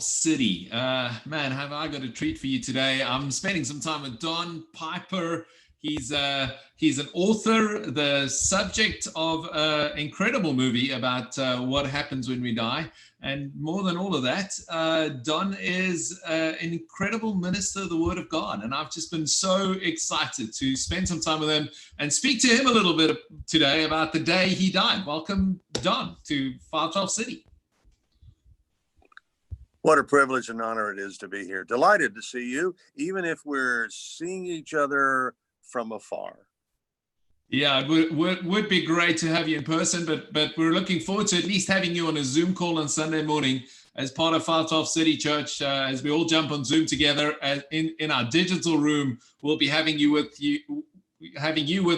12 City. Man, have I got a treat for you today. I'm spending some time with Don Piper. He's an author, the subject of an incredible movie about what happens when we die. And more than all of that, Don is an incredible minister of the Word of God. And I've just been so excited to spend some time with him and speak to him a little bit today about the day he died. Welcome, Don, to 512 City. What a privilege and honor it is to be here. Delighted to see you, even if we're seeing each other from afar. Yeah, it would be great to have you in person, but we're looking forward to at least having you on a Zoom call on Sunday morning as part of 512 City Church. As we all jump on Zoom together in our digital room, we'll be having you with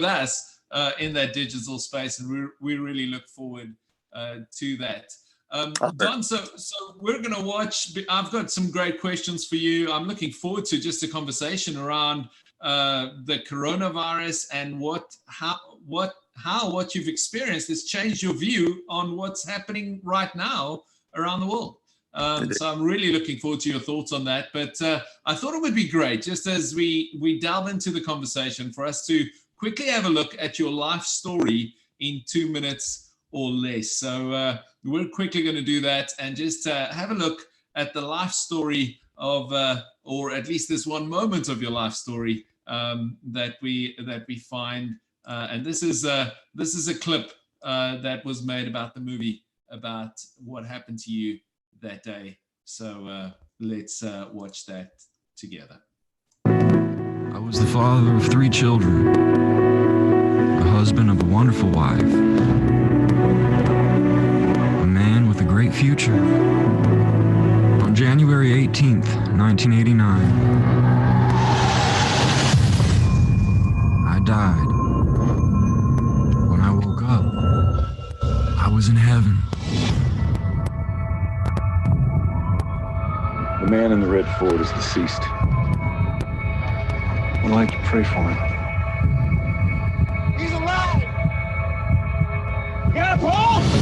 us in that digital space, and we really look forward to that. Don, so we're going to watch. I've got some great questions for you. I'm looking forward to just a conversation around the coronavirus and how what you've experienced has changed your view on what's happening right now around the world. So I'm really looking forward to your thoughts on that. But I thought it would be great, just as we delve into the conversation, for us to quickly have a look at your life story in 2 minutes or less. So we're quickly going to do that and just have a look at the life story of, or at least this one moment of your life story that we find. And this is a clip that was made about the movie, about what happened to you that day. So let's watch that together. I was the father of 3 children, the husband of a wonderful wife, a man with a great future. On January 18th, 1989, I died. When I woke up, I was in heaven. The man in the red Ford is deceased. I'd like to pray for him. He's alive! You got a pulse?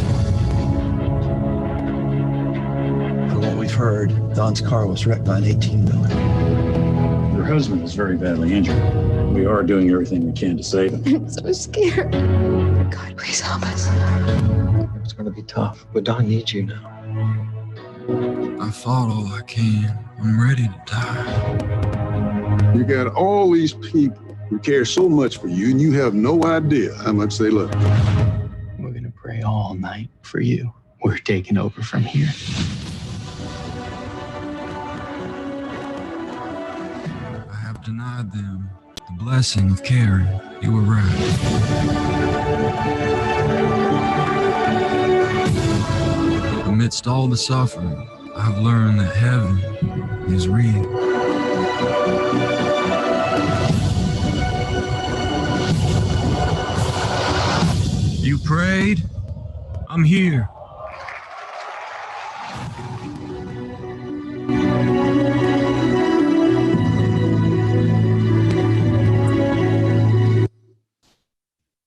From what we've heard, Don's car was wrecked by an 18-wheeler. Your husband is very badly injured. We are doing everything we can to save him. I'm so scared. God, please help us. It's going to be tough, but Don needs you now. I fought all I can. I'm ready to die. You got all these people who care so much for you, and you have no idea how much they love you. We're going to pray all night for you. We're taking over from here. I have denied them the blessing of caring. You were right. Amidst all the suffering, I've learned that heaven is real. You prayed? I'm here.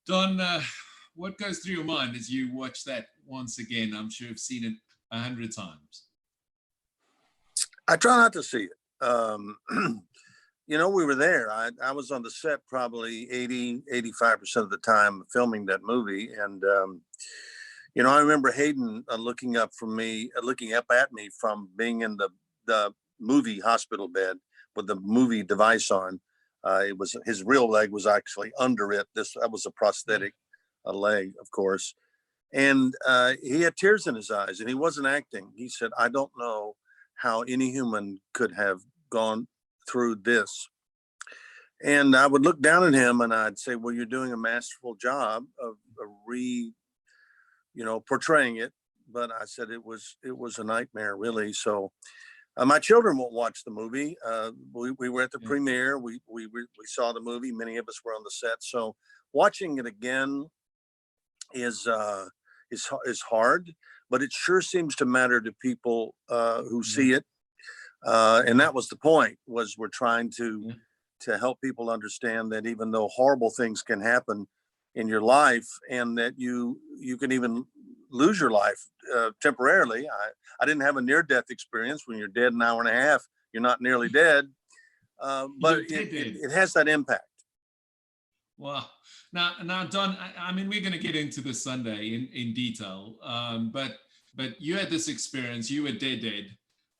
Don, what goes through your mind as you watch that once again? I'm sure you've seen it 100 times. I try not to see it. You know, we were there. I was on the set probably 85% of the time filming that movie. And, you know, I remember Hayden looking up at me from being in the movie hospital bed with the movie device on. It was his real leg was actually under it. That was a prosthetic leg, of course. And he had tears in his eyes and he wasn't acting. He said, I don't know how any human could have gone through this. And I would look down at him and I'd say, well, you're doing a masterful job of portraying it. But I said it was a nightmare, really. So my children won't watch the movie. We were at the premiere. We saw the movie. Many of us were on the set. So watching it again is hard, but it sure seems to matter to people who see it. And that was the point, was we're trying to help people understand that even though horrible things can happen in your life, and that you can even lose your life temporarily. I didn't have a near-death experience. When you're dead an hour and a half, you're not nearly dead, but it has that impact. Wow. Now, Don, I mean, we're going to get into this Sunday in detail, but you had this experience. You were dead,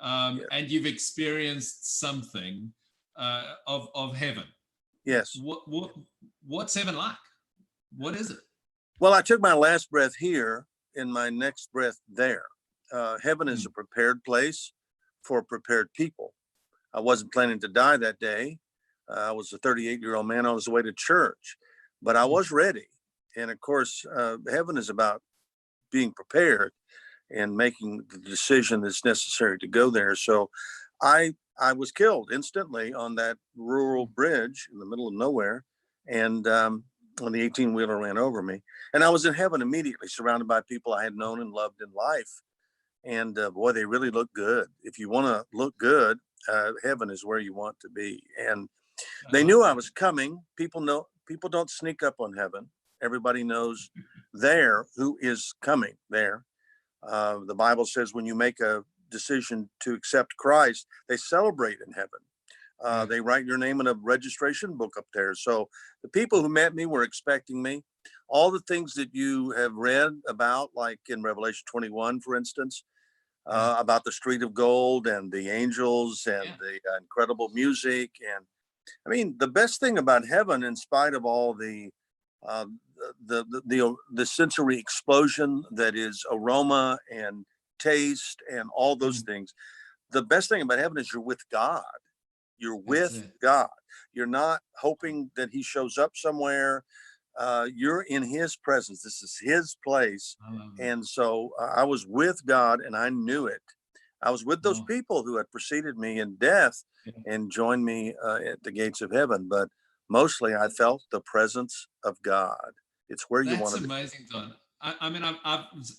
and you've experienced something of heaven. Yes. What's heaven like? What is it? Well, I took my last breath here and my next breath there. Heaven is a prepared place for prepared people. I wasn't planning to die that day. I was a 38-year-old man on his way to church, but I was ready. And of course, heaven is about being prepared and making the decision that's necessary to go there. So I was killed instantly on that rural bridge in the middle of nowhere. And when the 18-wheeler ran over me, and I was in heaven immediately, surrounded by people I had known and loved in life. And boy, they really look good. If you want to look good, heaven is where you want to be. And they knew I was coming. People don't sneak up on heaven. Everybody knows there who is coming there. The Bible says when you make a decision to accept Christ, they celebrate in heaven. They write your name in a registration book up there. So the people who met me were expecting me. All the things that you have read about, like in Revelation 21, for instance, about the street of gold and the angels and the incredible music. And I mean, the best thing about heaven, in spite of all the sensory explosion that is aroma and taste and all those things, the best thing about heaven is you're with God. You're with God. You're not hoping that he shows up somewhere. You're in his presence. This is his place. And so I was with God, and I knew it. I was with those people who had preceded me in death and joined me at the gates of heaven. But mostly I felt the presence of God. It's where you want to be. That's amazing, Don. I mean,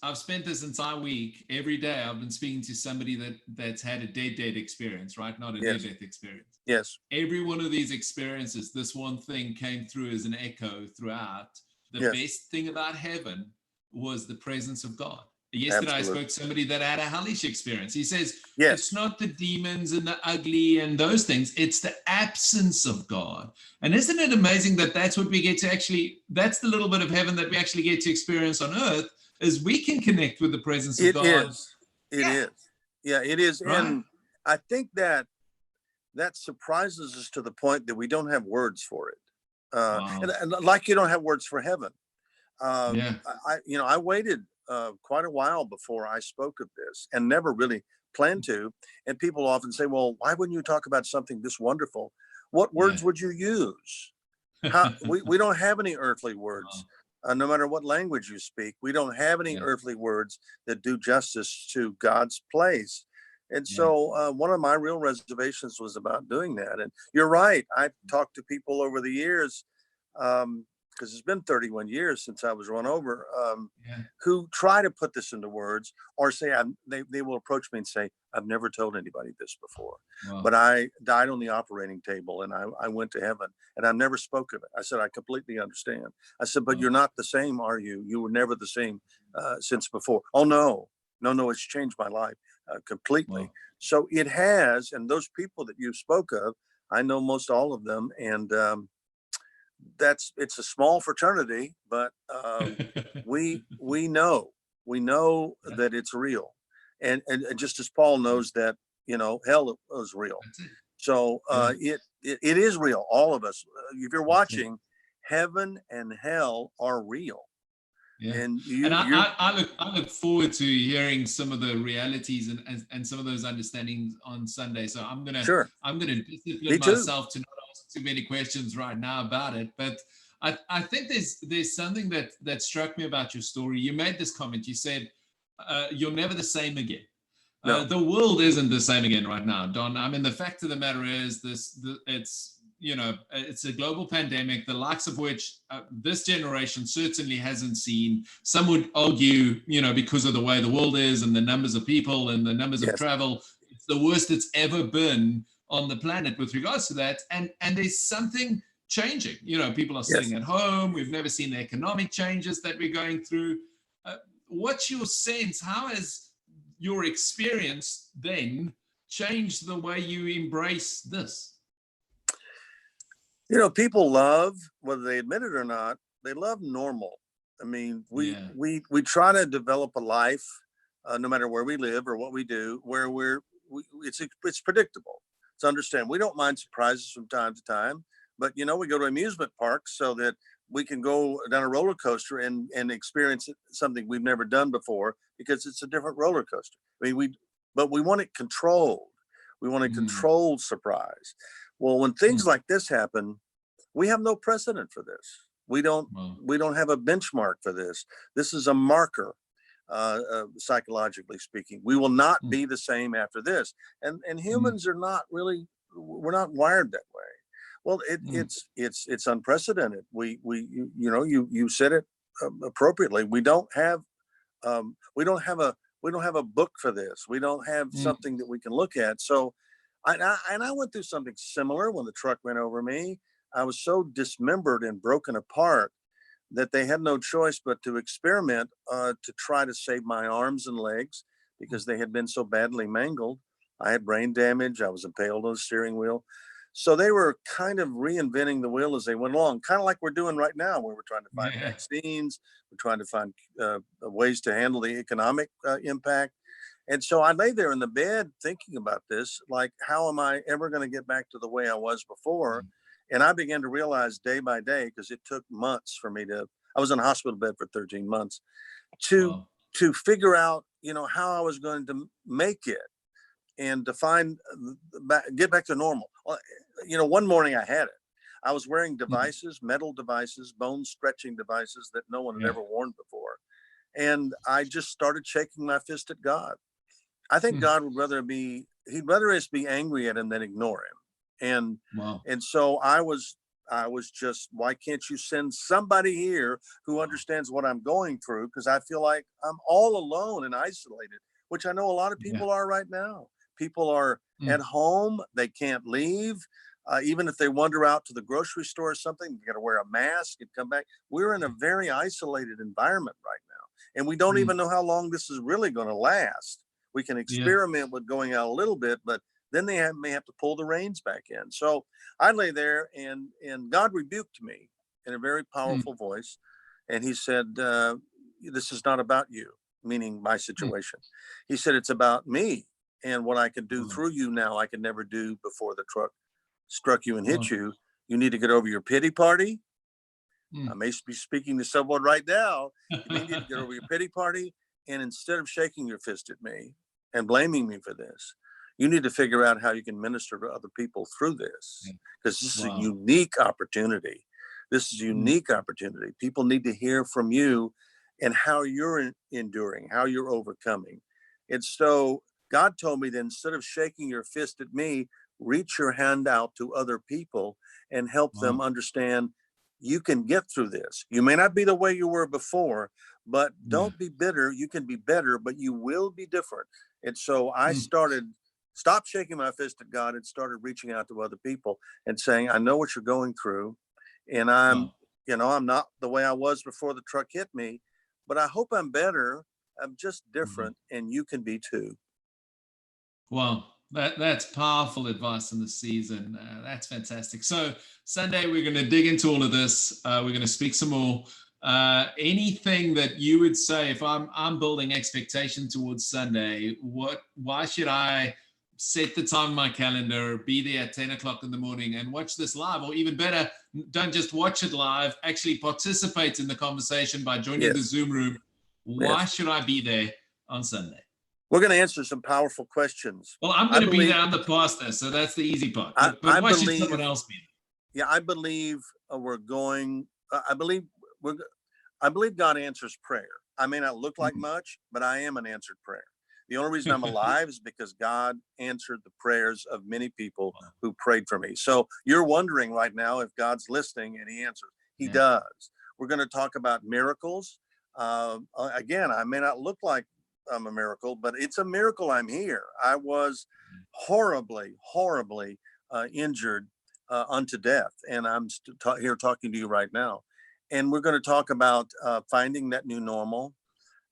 I've spent this entire week, every day I've been speaking to somebody that's had a dead experience, right? Not a near-death experience. Yes. Every one of these experiences, this one thing came through as an echo throughout. The best thing about heaven was the presence of God. Yesterday, I spoke to somebody that had a hellish experience. He says, it's not the demons and the ugly and those things. It's the absence of God. And isn't it amazing that that's what we get to actually, that's the little bit of heaven that we actually get to experience on earth, is we can connect with the presence of God. It is. Yeah, it is. Right? And I think that surprises us to the point that we don't have words for it. And like you don't have words for heaven. I waited quite a while before I spoke of this, and never really planned to. And people often say, well, why wouldn't you talk about something this wonderful? What words would you use? We don't have any earthly words. No matter what language you speak, we don't have any earthly words that do justice to God's place. And so one of my real reservations was about doing that. And you're right. I've talked to people over the years, because it's been 31 years since I was run over, who try to put this into words, or say, they will approach me and say, I've never told anybody this before, but I died on the operating table and I went to heaven and I never spoke of it. I said, I completely understand. I said, but you're not the same, are you? You were never the same since before. Oh, no, it's changed my life completely. So it has, and those people that you spoke of, I know most all of them, and it's a small fraternity, but we know that it's real, and just as Paul knows that hell is real, so it is real. All of us, if you're watching, heaven and hell are real. And I look forward to hearing some of the realities and some of those understandings on Sunday. So I'm gonna discipline myself to not ask too many questions right now about it. But I think there's something that struck me about your story. You made this comment. You said you're never the same again. The world isn't the same again right now, Don. I mean, the fact of the matter is it's a global pandemic, the likes of which this generation certainly hasn't seen. Some would argue, because of the way the world is and the numbers of people and the numbers of travel, it's the worst it's ever been on the planet with regards to that. And there's something changing. People are sitting at home. We've never seen the economic changes that we're going through. what's your sense? How has your experience then changed the way you embrace this? You know, people love, whether they admit it or not, they love normal. I mean, we try to develop a life, no matter where we live or what we do, where it's predictable. It's understand. We don't mind surprises from time to time, but you know, we go to amusement parks so that we can go down a roller coaster and experience something we've never done before because it's a different roller coaster. I mean, but we want it controlled. We want a controlled surprise. Well, when things like this happen, we have no precedent for this. We don't have a benchmark for this. This is a marker, psychologically speaking. We will not be the same after this. And humans are not really, we're not wired that way. Well, it's unprecedented. You said it appropriately. We don't have a book for this. We don't have something that we can look at. So, I went through something similar when the truck went over me. I was so dismembered and broken apart that they had no choice but to experiment to try to save my arms and legs because they had been so badly mangled. I had brain damage. I was impaled on the steering wheel. So they were kind of reinventing the wheel as they went along, kind of like we're doing right now, where we're trying to find vaccines, we're trying to find ways to handle the economic impact. And so I lay there in the bed thinking about this, like, how am I ever going to get back to the way I was before? And I began to realize day by day, because it took months for me I was in a hospital bed for 13 months to figure out, how I was going to make it and to get back to normal. One morning I had it. I was wearing devices, metal devices, bone stretching devices that no one had ever worn before. And I just started shaking my fist at God. I think God would he'd rather us be angry at him than ignore him. And so I was just, why can't you send somebody here who understands what I'm going through? Because I feel like I'm all alone and isolated, which I know a lot of people are right now. People are at home. They can't leave. Even if they wander out to the grocery store or something, you got to wear a mask and come back. We're in a very isolated environment right now. And we don't even know how long this is really going to last. We can experiment with going out a little bit, but then they may have to pull the reins back in. So I lay there and God rebuked me in a very powerful voice. And he said, this is not about you, meaning my situation. He said, it's about me and what I can do through you now I could never do before the truck struck you and hit you. You need to get over your pity party. I may be speaking to someone right now. You may need to get over your pity party. And instead of shaking your fist at me and blaming me for this, you need to figure out how you can minister to other people through this, because this is a unique opportunity. This is a unique opportunity. People need to hear from you and how you're enduring, how you're overcoming. And so God told me that instead of shaking your fist at me, reach your hand out to other people and help them understand you can get through this. You may not be the way you were before, but don't be bitter. You can be better, but you will be different. And so I stopped shaking my fist at God and started reaching out to other people and saying, I know what you're going through. And I'm not the way I was before the truck hit me, but I hope I'm better. I'm just different, and you can be too. Wow. That's powerful advice in the season. That's fantastic. So Sunday, we're going to dig into all of this. We're going to speak some more. Anything that you would say, if I'm building expectation towards Sunday, why should I set the time on my calendar, be there at 10 o'clock in the morning and watch this live? Or even better, don't just watch it live, actually participate in the conversation by joining the Zoom room. Why should I be there on Sunday? We're going to answer some powerful questions. Well, I'm going to be there. I'm the pastor, so that's the easy part. But why should someone else be there? Yeah, I believe I believe God answers prayer. I may not look like much, but I am an answered prayer. The only reason I'm alive is because God answered the prayers of many people who prayed for me. So you're wondering right now if God's listening, and he answers. He does. We're going to talk about miracles. Again, I may not look like I'm a miracle, but it's a miracle I'm here. I was horribly injured unto death, and I'm here talking to you right now. And we're going to talk about finding that new normal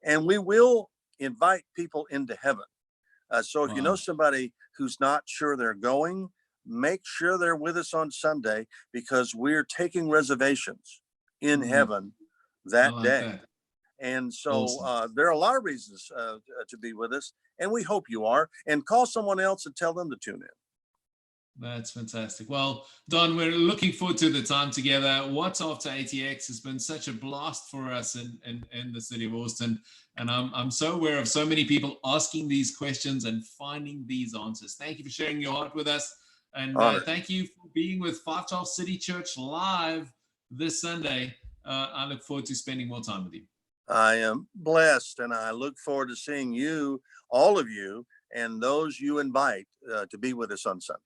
and we will invite people into heaven. So if you know Wow. somebody who's not sure they're going, make sure they're with us on Sunday, because we're taking reservations in heaven I that like day. that. And so Awesome. there are a lot of reasons to be with us, and we hope you are. And call someone else and tell them to tune in. That's fantastic. Well, Don, we're looking forward to the time together. What's After ATX has been such a blast for us in the city of Austin. And I'm so aware of so many people asking these questions and finding these answers. Thank you for sharing your heart with us. And thank you for being with 512 City Church live this Sunday. I look forward to spending more time with you. I am blessed, and I look forward to seeing you, all of you, and those you invite to be with us on Sunday.